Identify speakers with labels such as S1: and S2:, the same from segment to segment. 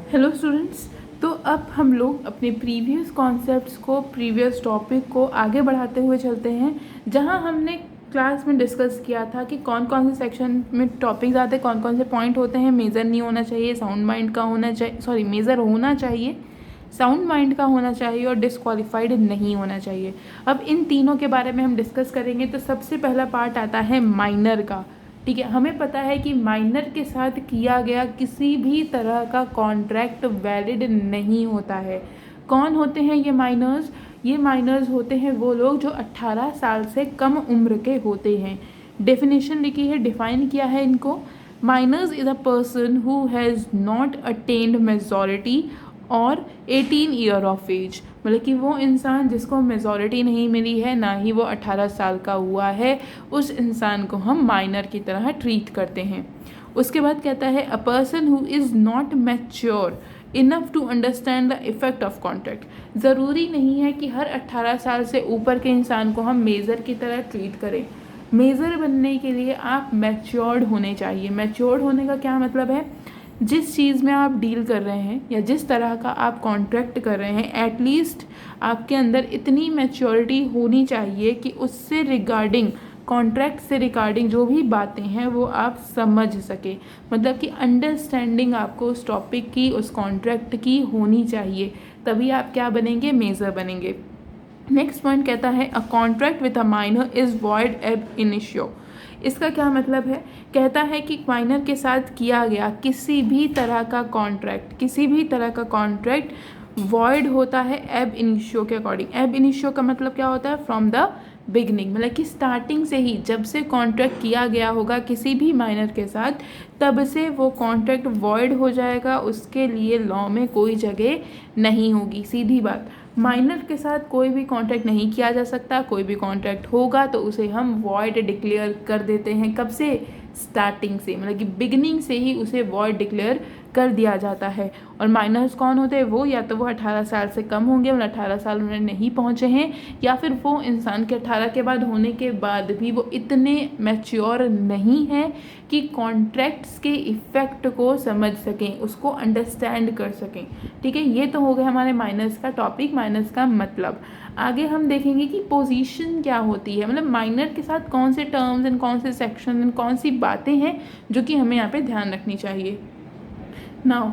S1: Hello students. तो अब हम लोग अपने प्रीवियस कॉन्सेप्ट्स को, प्रीवियस टॉपिक को आगे बढ़ाते हुए चलते हैं, जहां हमने क्लास में डिस्कस किया था कि कौन कौन से सेक्शन में टॉपिक्स आते हैं, कौन कौन से पॉइंट होते हैं। मेज़र नहीं होना चाहिए, साउंड माइंड का होना चाहिए, मेज़र होना चाहिए, साउंड माइंड का होना चाहिए और डिस्क्वालिफाइड नहीं होना चाहिए। अब इन तीनों के बारे में हम डिस्कस करेंगे। तो सबसे पहला पार्ट आता है माइनर का। ठीक है, हमें पता है कि माइनर के साथ किया गया किसी भी तरह का कॉन्ट्रैक्ट वैलिड नहीं होता है। कौन होते हैं ये माइनर्स? ये माइनर्स होते हैं वो लोग जो 18 साल से कम उम्र के होते हैं। डेफिनेशन लिखी है, डिफाइन किया है इनको। Minors is a person who has not attained majority और 18 ईयर ऑफ एज, मतलब कि वो इंसान जिसको मेजॉरिटी नहीं मिली है, ना ही वो 18 साल का हुआ है, उस इंसान को हम माइनर की तरह ट्रीट करते हैं। उसके बाद कहता है a person who is not mature enough to understand the effect of contract. ज़रूरी नहीं है कि हर 18 साल से ऊपर के इंसान को हम मेज़र की तरह ट्रीट करें। मेज़र बनने के लिए आप मैच्योर्ड होने चाहिए। मैच्योर्ड होने का क्या मतलब है? जिस चीज़ में आप डील कर रहे हैं या जिस तरह का आप कॉन्ट्रैक्ट कर रहे हैं, एटलीस्ट आपके अंदर इतनी मैच्योरिटी होनी चाहिए कि उससे रिगार्डिंग, कॉन्ट्रैक्ट से रिगार्डिंग जो भी बातें हैं वो आप समझ सके। मतलब कि अंडरस्टैंडिंग आपको उस टॉपिक की, उस कॉन्ट्रैक्ट की होनी चाहिए, तभी आप क्या बनेंगे? मेज़र बनेंगे। नेक्स्ट पॉइंट कहता है a contract with a minor is void एब इनिशियो। इसका क्या मतलब है? कहता है कि माइनर के साथ किया गया किसी भी तरह का कॉन्ट्रैक्ट, किसी भी तरह का कॉन्ट्रैक्ट वॉइड होता है एब इनिशियो के अकॉर्डिंग। एब इनिशियो का मतलब क्या होता है? फ्रॉम द बिगनिंग, मतलब कि स्टार्टिंग से ही, जब से कॉन्ट्रैक्ट किया गया होगा किसी भी माइनर के साथ, तब से वो कॉन्ट्रैक्ट वॉइड हो जाएगा। उसके लिए लॉ में कोई जगह नहीं होगी। सीधी बात, माइनर के साथ कोई भी कॉन्ट्रैक्ट नहीं किया जा सकता। कोई भी कॉन्ट्रैक्ट होगा तो उसे हम वॉइड डिक्लेयर कर देते हैं। कब से? स्टार्टिंग से, मतलब कि बिगनिंग से ही उसे वॉइड डिक्लेयर कर दिया जाता है। और माइनर्स कौन होते हैं? वो या तो वो 18 साल से कम होंगे, मतलब 18 साल उन्हें नहीं पहुंचे हैं, या फिर वो इंसान के 18 के बाद होने के बाद भी वो इतने मैच्योर नहीं हैं कि कॉन्ट्रैक्ट्स के इफ़ेक्ट को समझ सकें, उसको अंडरस्टैंड कर सकें। ठीक है, ये तो हो गया हमारे माइनर्स का टॉपिक, माइनर्स का मतलब। आगे हम देखेंगे कि पोजीशन क्या होती है, मतलब माइनर के साथ कौन से टर्म्स एंड कौन से सेक्शन एंड कौन सी बातें हैं जो कि हमें यहाँ पे ध्यान रखनी चाहिए। नाउ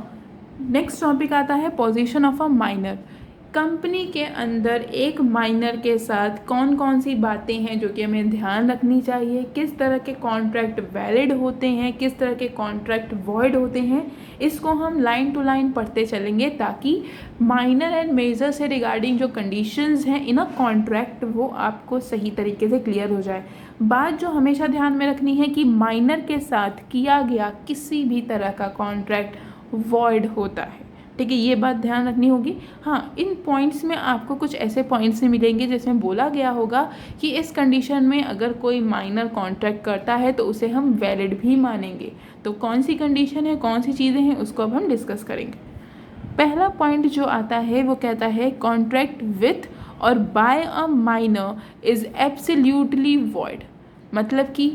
S1: नेक्स्ट टॉपिक आता है position of a minor. Company के अंदर एक माइनर के साथ कौन कौन सी बातें हैं जो कि हमें ध्यान रखनी चाहिए, किस तरह के कॉन्ट्रैक्ट वैलिड होते हैं, किस तरह के कॉन्ट्रैक्ट वॉइड होते हैं, इसको हम लाइन टू लाइन पढ़ते चलेंगे, ताकि माइनर एंड मेजर से रिगार्डिंग जो कंडीशंस हैं इन अ कॉन्ट्रैक्ट वो आपको सही तरीके से क्लियर हो जाए। बात जो हमेशा ध्यान में रखनी है कि माइनर के साथ किया गया किसी भी तरह का कॉन्ट्रैक्ट वॉइड होता है। ठीक है, ये बात ध्यान रखनी होगी। हाँ, इन पॉइंट्स में आपको कुछ ऐसे पॉइंट्स मिलेंगे जिसमें बोला गया होगा कि इस कंडीशन में अगर कोई माइनर कॉन्ट्रैक्ट करता है तो उसे हम वैलिड भी मानेंगे। तो कौन सी कंडीशन है, कौन सी चीज़ें हैं, उसको अब हम डिस्कस करेंगे। पहला पॉइंट जो आता है वो कहता है contract with or by a minor is absolutely void. मतलब कि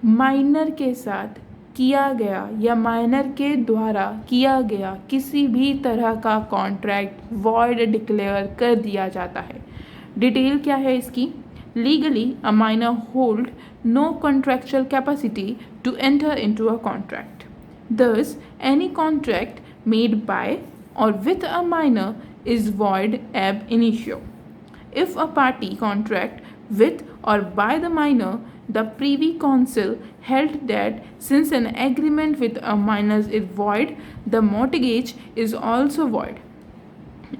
S1: माइनर के साथ किया गया या माइनर के द्वारा किया गया किसी भी तरह का कॉन्ट्रैक्ट वॉइड डिक्लेयर कर दिया जाता है। डिटेल क्या है इसकी? Legally a minor hold no contractual capacity to enter into a contract. Thus, any contract made by or with a minor is void ab initio. If a party contract with or by the minor, the Privy Council held that since an agreement with a minor is void, the mortgage is also void,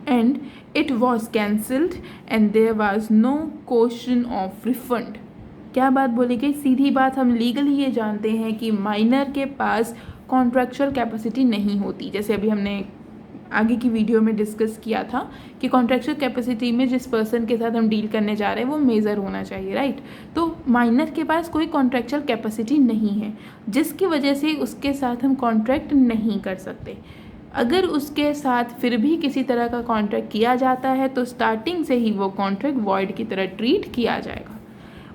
S1: and it was cancelled, and there was no question of refund. क्या बात बोली गई? सीधी बात, हम legally ये जानते हैं कि माइनर के पास कॉन्ट्रैक्चुअल कैपेसिटी नहीं होती। जैसे अभी हमने आगे की वीडियो में डिस्कस किया था कि कॉन्ट्रैक्चुअल कैपेसिटी में जिस पर्सन के साथ हम डील करने जा रहे हैं वो मेजर होना चाहिए, राइट? तो माइनर के पास कोई कॉन्ट्रैक्चुअल कैपेसिटी नहीं है, जिसकी वजह से उसके साथ हम कॉन्ट्रैक्ट नहीं कर सकते। अगर उसके साथ फिर भी किसी तरह का कॉन्ट्रैक्ट किया जाता है तो स्टार्टिंग से ही वो कॉन्ट्रैक्ट वॉइड की तरह ट्रीट किया जाएगा।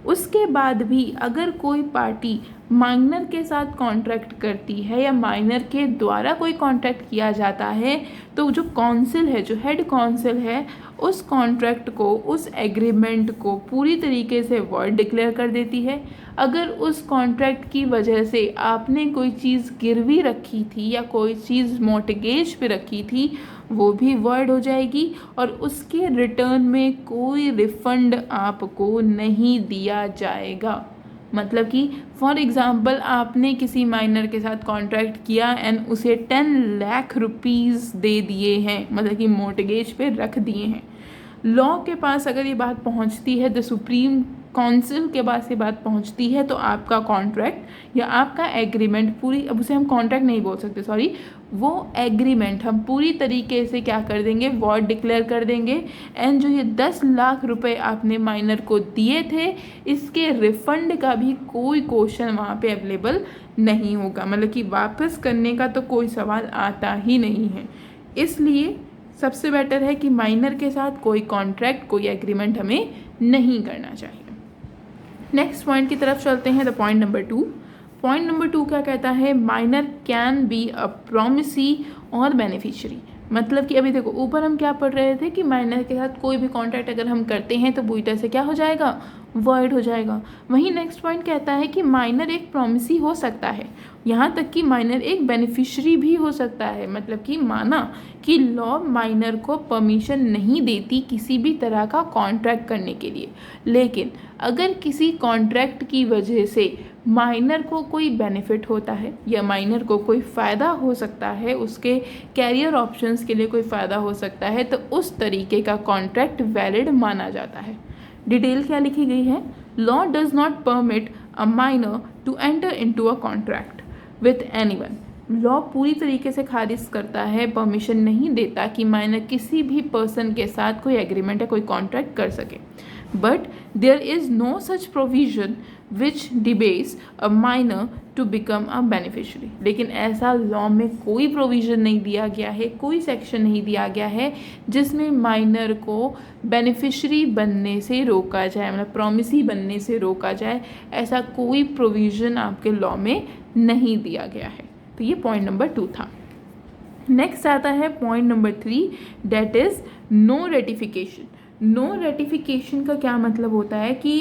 S1: उसके बाद भी अगर कोई पार्टी माइनर के साथ कॉन्ट्रैक्ट करती है या माइनर के द्वारा कोई कॉन्ट्रैक्ट किया जाता है, तो जो काउंसिल है, जो हेड काउंसिल है, उस कॉन्ट्रैक्ट को, उस एग्रीमेंट को पूरी तरीके से वॉइड डिक्लेयर कर देती है। अगर उस कॉन्ट्रैक्ट की वजह से आपने कोई चीज़ गिरवी रखी थी या कोई चीज़ मॉर्टगेज पे रखी थी, वो भी वॉइड हो जाएगी और उसके रिटर्न में कोई रिफंड आपको नहीं दिया जाएगा। मतलब कि फॉर एग्ज़ाम्पल आपने किसी माइनर के साथ कॉन्ट्रैक्ट किया एंड उसे 10 लाख रुपीज़ दे दिए हैं, मतलब कि मॉर्टगेज पे रख दिए हैं। लॉ के पास अगर ये बात पहुंचती है, द सुप्रीम काउंसिल के पास ये बात पहुंचती है, तो आपका कॉन्ट्रैक्ट या आपका एग्रीमेंट पूरी, अब उसे हम कॉन्ट्रैक्ट नहीं बोल सकते, सॉरी, वो एग्रीमेंट हम पूरी तरीके से क्या कर देंगे, वॉइड डिक्लेयर कर देंगे। एंड जो ये 10 लाख रुपए आपने माइनर को दिए थे, इसके रिफंड का भी कोई क्वेश्चन वहाँ पे अवेलेबल नहीं होगा, मतलब कि वापस करने का तो कोई सवाल आता ही नहीं है। इसलिए सबसे बेटर है कि माइनर के साथ कोई कॉन्ट्रैक्ट, कोई एग्रीमेंट हमें नहीं करना चाहिए। नेक्स्ट पॉइंट की तरफ चलते हैं, the point number 2। Point number 2 क्या कहता है, minor can be a promisee और बेनिफिशियरी। मतलब कि अभी देखो ऊपर हम क्या पढ़ रहे थे कि माइनर के साथ कोई भी कॉन्ट्रैक्ट अगर हम करते हैं तो पूरी तरह से क्या हो जाएगा, वॉइड हो जाएगा। वहीं नेक्स्ट पॉइंट कहता है कि माइनर एक प्रॉमिसी हो सकता है, यहाँ तक कि माइनर एक बेनिफिशियरी भी हो सकता है। मतलब कि माना कि लॉ माइनर को परमिशन नहीं देती किसी भी तरह का कॉन्ट्रैक्ट करने के लिए, लेकिन अगर किसी कॉन्ट्रैक्ट की वजह से माइनर को कोई बेनिफिट होता है या माइनर को कोई फ़ायदा हो सकता है, उसके कैरियर ऑप्शंस के लिए कोई फ़ायदा हो सकता है, तो उस तरीके का कॉन्ट्रैक्ट वैलिड माना जाता है। डिटेल क्या लिखी गई है, law does not permit a minor to enter into a contract with anyone. Law पूरी तरीके से खारिज करता है, परमिशन नहीं देता कि माइनर किसी भी पर्सन के साथ कोई एग्रीमेंट या कोई कॉन्ट्रैक्ट कर सके। But there is no such provision which debates a minor to become a beneficiary. लेकिन ऐसा लॉ में कोई प्रोविज़न नहीं दिया गया है, कोई सेक्शन नहीं दिया गया है जिसमें माइनर को बेनिफिशियरी बनने से रोका जाए, मतलब प्रॉमिसी बनने से रोका जाए। ऐसा कोई प्रोविज़न आपके लॉ में नहीं दिया गया है। तो ये पॉइंट नंबर 2 था। नेक्स्ट आता है point number 3, that is no ratification. No ratification का क्या मतलब होता है कि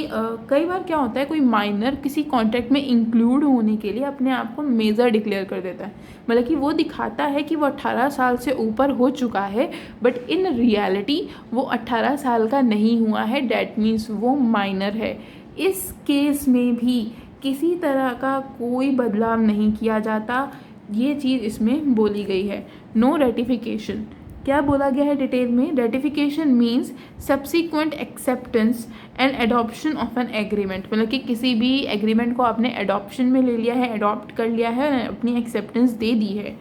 S1: कई बार क्या होता है, कोई माइनर किसी कॉन्ट्रैक्ट में इंक्लूड होने के लिए अपने आप को मेजर डिक्लेयर कर देता है, मतलब कि वो दिखाता है कि वो 18 साल से ऊपर हो चुका है, बट इन रियलिटी वो 18 साल का नहीं हुआ है, डैट मीन्स वो माइनर है। इस केस में भी किसी तरह का कोई बदलाव नहीं किया जाता, ये चीज़ इसमें बोली गई है। नो रेटिफिकेशन क्या बोला गया है डिटेल में, ratification means subsequent acceptance and adoption of an agreement. मतलब कि किसी भी एग्रीमेंट को आपने एडॉप्शन में ले लिया है, अडॉप्ट कर लिया है, अपनी एक्सेप्टेंस दे दी है।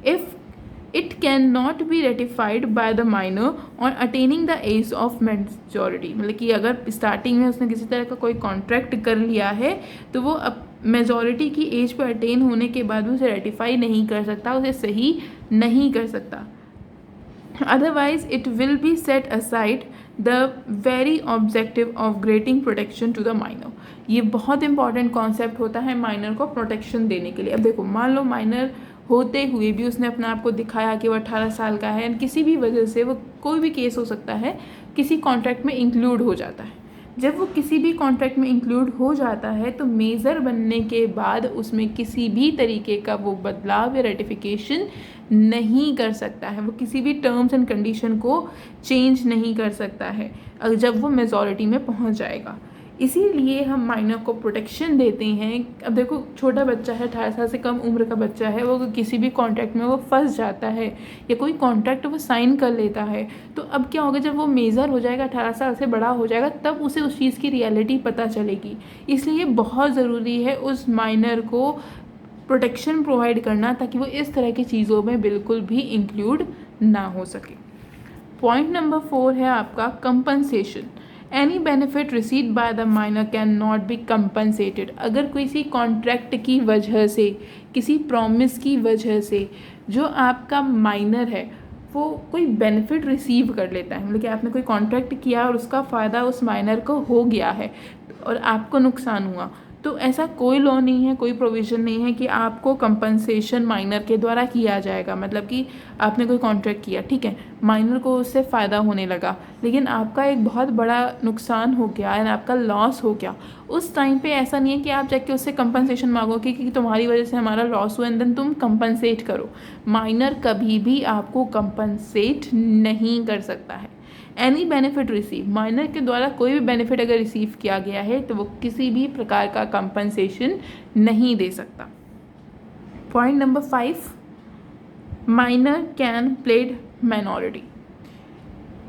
S1: If it can not be ratified by the minor on attaining the age of majority. मतलब कि अगर स्टार्टिंग में उसने किसी तरह का कोई कॉन्ट्रैक्ट कर लिया है तो वो अब मेजॉरिटी की एज पर अटेन होने के बाद भी उसे रेटिफाई नहीं कर सकता, उसे सही नहीं कर सकता। Otherwise, it will be set aside the very objective of granting protection to the minor। ये बहुत इंपॉर्टेंट कॉन्सेप्ट होता है माइनर को प्रोटेक्शन देने के लिए। अब देखो मान लो माइनर होते हुए भी उसने अपने आप को दिखाया कि वो 18 साल का है, किसी भी वजह से वो कोई भी केस हो सकता है, किसी कॉन्ट्रैक्ट में इंक्लूड हो जाता है। जब वो किसी भी कॉन्ट्रैक्ट में इंक्लूड हो जाता है तो मेजर बनने के बाद उसमें किसी भी तरीके का वो बदलाव या रेटिफिकेशन नहीं कर सकता है, वो किसी भी टर्म्स एंड कंडीशन को चेंज नहीं कर सकता है जब वो मेजॉरिटी में पहुंच जाएगा। इसीलिए हम माइनर को प्रोटेक्शन देते हैं। अब देखो छोटा बच्चा है, 18 साल से कम उम्र का बच्चा है, वो किसी भी कॉन्ट्रैक्ट में वो फंस जाता है या कोई कॉन्ट्रैक्ट वो साइन कर लेता है, तो अब क्या होगा, जब वो मेजर हो जाएगा, 18 साल से बड़ा हो जाएगा, तब उसे उस चीज़ की रियलिटी पता चलेगी। इसलिए बहुत ज़रूरी है उस माइनर को प्रोटेक्शन प्रोवाइड करना ताकि वो इस तरह की चीज़ों में बिल्कुल भी इंक्लूड ना हो सके। पॉइंट नंबर 4 है आपका compensation. Any benefit received by the minor can not B compensated. अगर किसी कॉन्ट्रैक्ट की वजह से, किसी प्रॉमिस की वजह से जो आपका माइनर है वो कोई बेनिफिट रिसीव कर लेता है, मतलब कि आपने कोई कॉन्ट्रैक्ट किया और उसका फ़ायदा उस माइनर को हो गया है, और आपको नुकसान हुआ, तो ऐसा कोई लॉ नहीं है, कोई प्रोविज़न नहीं है कि आपको कंपनसेशन माइनर के द्वारा किया जाएगा। मतलब कि आपने कोई कॉन्ट्रैक्ट किया, ठीक है, माइनर को उससे फ़ायदा होने लगा, लेकिन आपका एक बहुत बड़ा नुकसान हो गया एंड आपका लॉस हो गया। उस टाइम पे ऐसा नहीं है कि आप जाके उससे कंपनसेशन मांगोगे कि तुम्हारी वजह से हमारा लॉस हुआ एंड देन तुम कंपनसेट करो। माइनर कभी भी आपको कंपनसेट नहीं कर सकता है। एनी बेनिफिट रिसीव, माइनर के द्वारा कोई भी बेनिफिट अगर रिसीव किया गया है तो वो किसी भी प्रकार का कंपनसेशन नहीं दे सकता। Point number 5, minor can played minority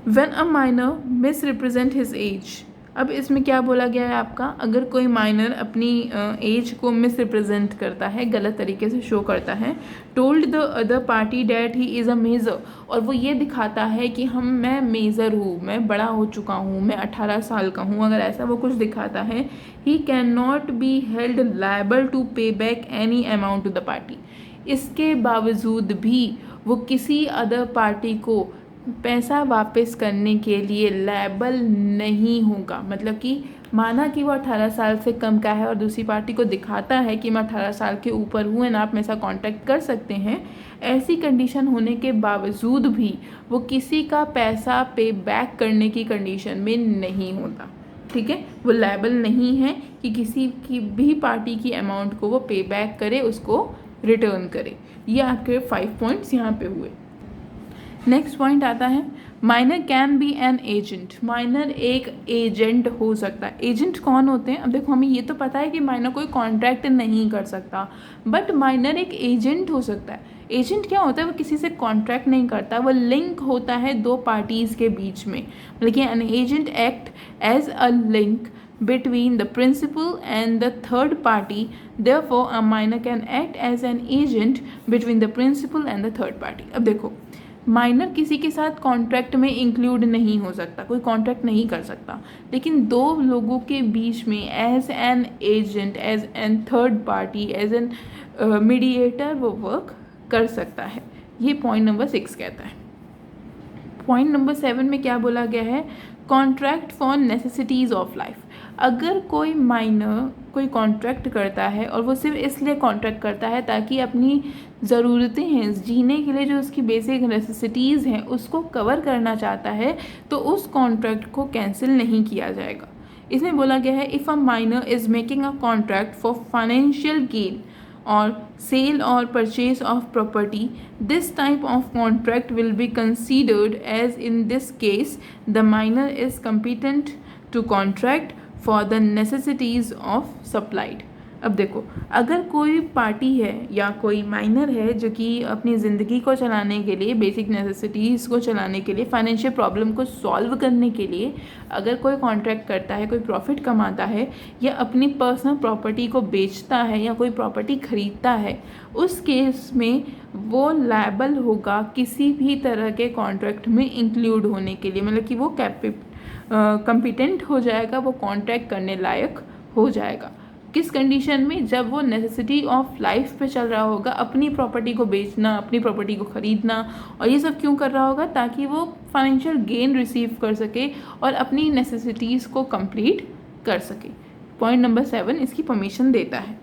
S1: when a minor misrepresent his age. अब इसमें क्या बोला गया है आपका, अगर कोई माइनर अपनी एज को मिसरिप्रेजेंट करता है, गलत तरीके से शो करता है, told the other party that he is a major, और वो ये दिखाता है कि मैं मेजर हूँ, मैं बड़ा हो चुका हूँ, मैं 18 साल का हूँ, अगर ऐसा वो कुछ दिखाता है, he can not be held liable to pay back any amount to the party. इसके बावजूद भी वो किसी अदर पार्टी को पैसा वापस करने के लिए लायबल नहीं होगा। मतलब कि माना कि वो 18 साल से कम का है और दूसरी पार्टी को दिखाता है कि मैं 18 साल के ऊपर हूँ एंड आप मेरे साथ कॉन्टैक्ट कर सकते हैं, ऐसी कंडीशन होने के बावजूद भी वो किसी का पैसा पे बैक करने की कंडीशन में नहीं होता। ठीक है, वो लायबल नहीं है कि किसी की भी पार्टी की अमाउंट को वो पे बैक करे, उसको रिटर्न करे। ये आपके 5 पॉइंट्स यहाँ पे हुए। नेक्स्ट पॉइंट आता है, minor can be an agent. Minor एक एजेंट हो सकता है। एजेंट कौन होते हैं? अब देखो, हमें ये तो पता है कि माइनर कोई कॉन्ट्रैक्ट नहीं कर सकता, बट माइनर एक एजेंट हो सकता है। एजेंट क्या होता है? वो किसी से कॉन्ट्रैक्ट नहीं करता, वो लिंक होता है दो पार्टीज़ के बीच में। लेकिन an agent act as a link between the principal and the third party. Therefore a minor can act as an agent between the principal and the third party. अब देखो, माइनर किसी के साथ कॉन्ट्रैक्ट में इंक्लूड नहीं हो सकता, कोई कॉन्ट्रैक्ट नहीं कर सकता, लेकिन दो लोगों के बीच में as an agent, as an third party, as an mediator वो वर्क कर सकता है। ये पॉइंट नंबर 6 कहता है। पॉइंट नंबर 7 में क्या बोला गया है? Contract for necessities of life. अगर कोई माइनर कोई कॉन्ट्रैक्ट करता है और वो सिर्फ इसलिए कॉन्ट्रैक्ट करता है ताकि अपनी ज़रूरतें हैं जीने के लिए, जो उसकी बेसिक नेसेसिटीज़ हैं, उसको कवर करना चाहता है, तो उस कॉन्ट्रैक्ट को कैंसिल नहीं किया जाएगा। इसमें बोला गया है, if a minor is making a contract for financial gain or sale or purchase of property, this type of contract will be considered as, in this case, the minor is competent to contract for the necessities of supplied. अब देखो, अगर कोई party है या कोई minor है जो कि अपनी ज़िंदगी को चलाने के लिए, बेसिक नेसेसिटीज़ को चलाने के लिए, फाइनेंशियल प्रॉब्लम को सॉल्व करने के लिए अगर कोई कॉन्ट्रैक्ट करता है, कोई प्रॉफिट कमाता है या अपनी पर्सनल प्रॉपर्टी को बेचता है या कोई प्रॉपर्टी खरीदता है, उस केस में वो लायबल होगा किसी भी तरह के कॉन्ट्रैक्ट में इंक्लूड होने के लिए। मतलब कि वो कंपिटेंट हो जाएगा, वो कॉन्ट्रैक्ट करने लायक हो जाएगा। किस कंडीशन में? जब वो नेसेसिटी ऑफ लाइफ पे चल रहा होगा, अपनी प्रॉपर्टी को बेचना, अपनी प्रॉपर्टी को ख़रीदना, और ये सब क्यों कर रहा होगा? ताकि वो फाइनेंशियल गेन रिसीव कर सके और अपनी नेसेसिटीज़ को कंप्लीट कर सके। पॉइंट नंबर 7 इसकी परमिशन देता है।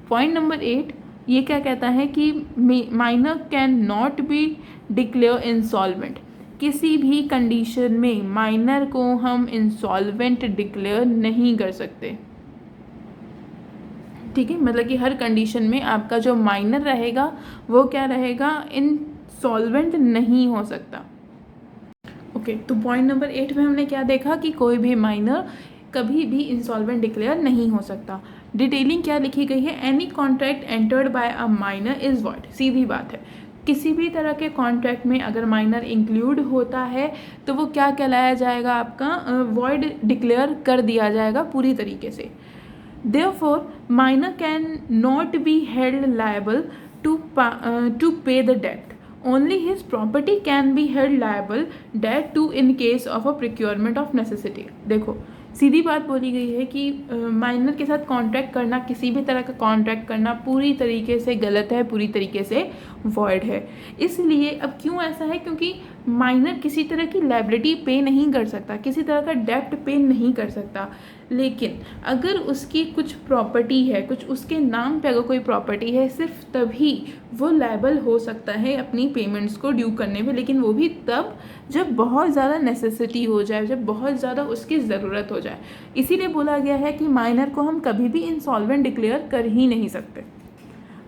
S1: पॉइंट नंबर 8 ये क्या कहता है कि minor can not be declare insolvent. किसी भी कंडीशन में माइनर को हम इंसॉल्वेंट डिक्लेयर नहीं कर सकते। ठीक है, मतलब कि हर कंडीशन में आपका जो माइनर रहेगा वो क्या रहेगा? इंसॉल्वेंट नहीं हो सकता। ओके, तो पॉइंट नंबर 8 में हमने क्या देखा कि कोई भी माइनर कभी भी इंसॉल्वेंट डिक्लेयर नहीं हो सकता। डिटेलिंग क्या लिखी गई है? Any contract entered by a minor is void. सीधी बात है, किसी भी तरह के कॉन्ट्रैक्ट में अगर माइनर इंक्लूड होता है तो वो क्या कहलाया जाएगा? आपका वॉइड डिक्लेयर कर दिया जाएगा पूरी तरीके से। Therefore, minor cannot be held liable to pay the debt. Only his property can be held liable that too in case of a procurement of necessity. देखो, सीधी बात बोली गई है कि माइनर के साथ कॉन्ट्रैक्ट करना, किसी भी तरह का कॉन्ट्रैक्ट करना पूरी तरीके से गलत है, पूरी तरीके से वॉइड है। इसलिए अब क्यों ऐसा है? क्योंकि माइनर किसी तरह की लायबिलिटी पे नहीं कर सकता, किसी तरह का डेप्ट पे नहीं कर सकता, लेकिन अगर उसकी कुछ प्रॉपर्टी है, कुछ उसके नाम पे अगर कोई प्रॉपर्टी है, सिर्फ तभी वो लायबल हो सकता है अपनी पेमेंट्स को ड्यू करने में, लेकिन वो भी तब जब बहुत ज़्यादा नेसेसिटी हो जाए, जब बहुत ज़्यादा उसकी ज़रूरत हो जाए। इसीलिए बोला गया है कि माइनर को हम कभी भी इंसॉल्वेंट डिक्लेयर कर ही नहीं सकते।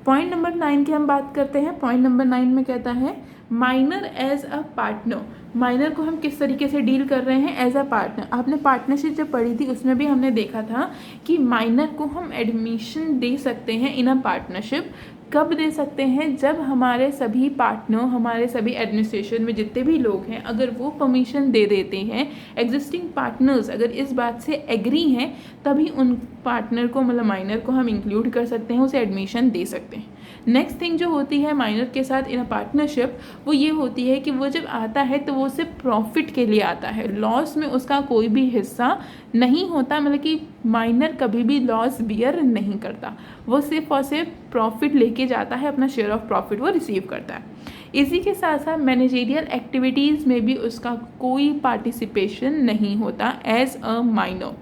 S1: पॉइंट नंबर 9 की हम बात करते हैं। पॉइंट नंबर 9 में कहता है minor as a partner. Minor को हम किस तरीके से डील कर रहे हैं? As a partner. आपने पार्टनरशिप जब पढ़ी थी उसमें भी हमने देखा था कि माइनर को हम एडमिशन दे सकते हैं इन अ पार्टनरशिप। कब दे सकते हैं? जब हमारे सभी पार्टनर, हमारे सभी एडमिनिस्ट्रेशन में जितने भी लोग हैं, अगर वो परमिशन दे देते हैं, एग्जिस्टिंग पार्टनर्स अगर इस बात से एग्री हैं, तभी उन पार्टनर को, मतलब माइनर को हम इंक्लूड कर सकते हैं, उसे एडमिशन दे सकते हैं। नेक्स्ट थिंग जो होती है माइनर के साथ इन अ पार्टनरशिप, वो ये होती है कि वो जब आता है तो वो सिर्फ प्रॉफिट के लिए आता है, लॉस में उसका कोई भी हिस्सा नहीं होता। मतलब कि माइनर कभी भी लॉस बियर नहीं करता, वो सिर्फ और सिर्फ प्रॉफिट लेके जाता है, अपना शेयर ऑफ प्रॉफिट वो रिसीव करता है। इसी के साथ साथ मैनेजेरियल एक्टिविटीज़ में भी उसका कोई पार्टिसिपेशन नहीं होता एज अ माइनर।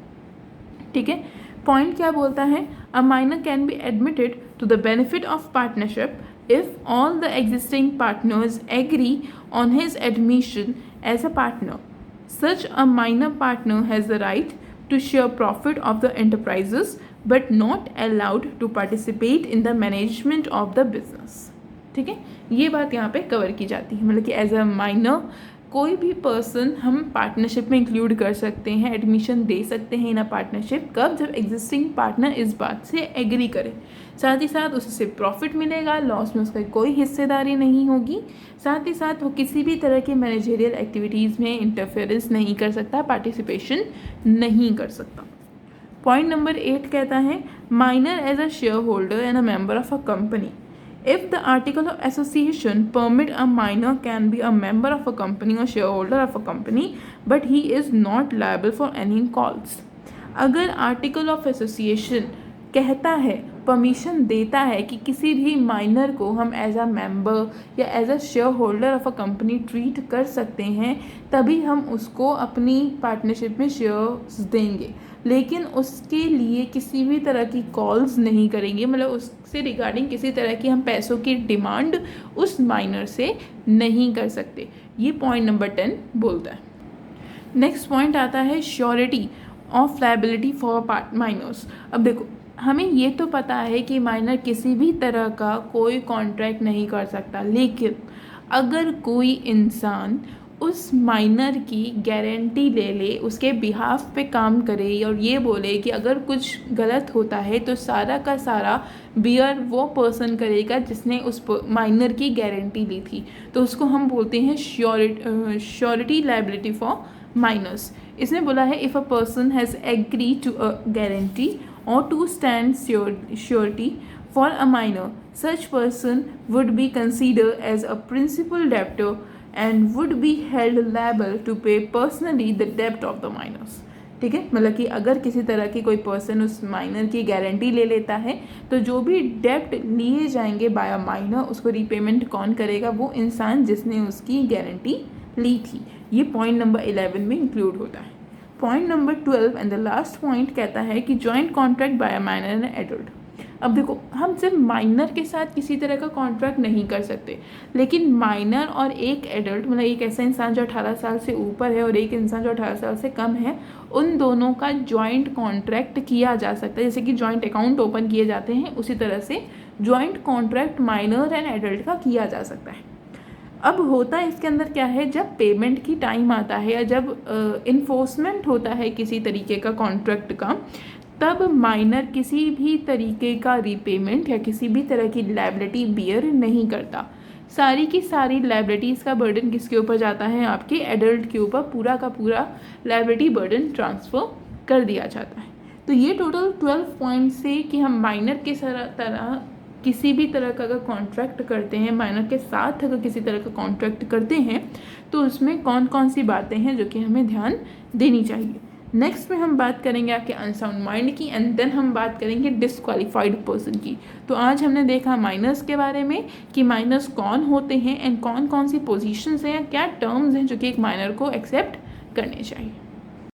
S1: ठीक है, पॉइंट क्या बोलता है? A minor can be admitted to the benefit of partnership if all the existing partners agree on his admission as a partner. Such a minor partner has the right to share profit of the enterprises but not allowed to participate in the management of the business. ठीक है, ये बात यहाँ पे cover की जाती है। मतलब कि एज अ माइनर कोई भी पर्सन हम पार्टनरशिप में इंक्लूड कर सकते हैं, एडमिशन दे सकते हैं इन अ पार्टनरशिप। कब? जब एग्जिस्टिंग पार्टनर इस बात से एग्री करे। साथ ही साथ उससे प्रॉफिट मिलेगा, लॉस में उसका कोई हिस्सेदारी नहीं होगी। साथ ही साथ वो किसी भी तरह के मैनेजेरियल एक्टिविटीज़ में इंटरफेरेंस नहीं कर सकता, पार्टिसिपेशन नहीं कर सकता। पॉइंट नंबर 8 कहता है minor as a shareholder and a member of a company. If the article of association permit, a minor can be a member of a company or shareholder of a company, but he is not liable for any calls. अगर article of association कहता है, permission देता है कि किसी भी minor को हम एज अ मेंबर या as a shareholder of a company treat कर सकते हैं, तभी हम उसको अपनी पार्टनरशिप में शेयर्स देंगे। लेकिन उसके लिए किसी भी तरह की कॉल्स नहीं करेंगे, मतलब उससे रिगार्डिंग किसी तरह की हम पैसों की डिमांड उस माइनर से नहीं कर सकते। ये पॉइंट नंबर 10 बोलता है। नेक्स्ट पॉइंट आता है surety of liability for minors. अब देखो, हमें ये तो पता है कि माइनर किसी भी तरह का कोई कॉन्ट्रैक्ट नहीं कर सकता, लेकिन अगर कोई इंसान उस माइनर की गारंटी ले ले, उसके बिहाफ पे काम करे और ये बोले कि अगर कुछ गलत होता है तो सारा का सारा बियर वो पर्सन करेगा जिसने उस माइनर की गारंटी ली थी, तो उसको हम बोलते हैं श्योरिटी लायबिलिटी फॉर माइनर्स। इसने बोला है if a person has agree to a guarantee or to stand surety for a minor, such person would be considered as a principal debtor and would be held liable to pay personally the debt of the minors. ठीक है, मतलब कि अगर किसी तरह की कोई person उस माइनर की गारंटी ले लेता है तो जो भी डेप्ट लिए जाएंगे बाय अ माइनर, उसको रीपेमेंट कौन करेगा? वो इंसान जिसने उसकी गारंटी ली थी। ये पॉइंट नंबर 11 में इंक्लूड होता है। Point number 12 and the last point कहता है कि joint contract by a minor and adult. अब देखो, हम सिर्फ माइनर के साथ किसी तरह का कॉन्ट्रैक्ट नहीं कर सकते, लेकिन माइनर और एक एडल्ट, मतलब एक ऐसा इंसान जो 18 साल से ऊपर है और एक इंसान जो 18 साल से कम है, उन दोनों का जॉइंट कॉन्ट्रैक्ट किया जा सकता है। जैसे कि जॉइंट अकाउंट ओपन किए जाते हैं, उसी तरह से joint contract minor and adult का किया जा सकता है। अब होता है इसके अंदर क्या है, जब पेमेंट की टाइम आता है या जब इन्फोर्समेंट होता है किसी तरीके का कॉन्ट्रैक्ट का, तब माइनर किसी भी तरीके का रीपेमेंट या किसी भी तरह की लायबिलिटी बियर नहीं करता। सारी की सारी लायबिलिटीज़ का बर्डन किसके ऊपर जाता है? आपके एडल्ट के ऊपर पूरा का पूरा लायबिलिटी बर्डन ट्रांसफ़र कर दिया जाता है। तो ये टोटल 12 पॉइंट से कि हम माइनर के तरह किसी भी तरह का अगर कॉन्ट्रैक्ट करते हैं, माइनर के साथ अगर किसी तरह का कॉन्ट्रैक्ट करते हैं, तो उसमें कौन कौन सी बातें हैं जो कि हमें ध्यान देनी चाहिए। नेक्स्ट में हम बात करेंगे आपके अनसाउंड माइंड की, एंड देन हम बात करेंगे डिसक्वालीफाइड पर्सन की। तो आज हमने देखा माइनर्स के बारे में कि माइनर्स कौन होते हैं एंड कौन कौन सी पोजीशंस हैं या क्या टर्म्स हैं जो कि एक माइनर को एक्सेप्ट करने चाहिए।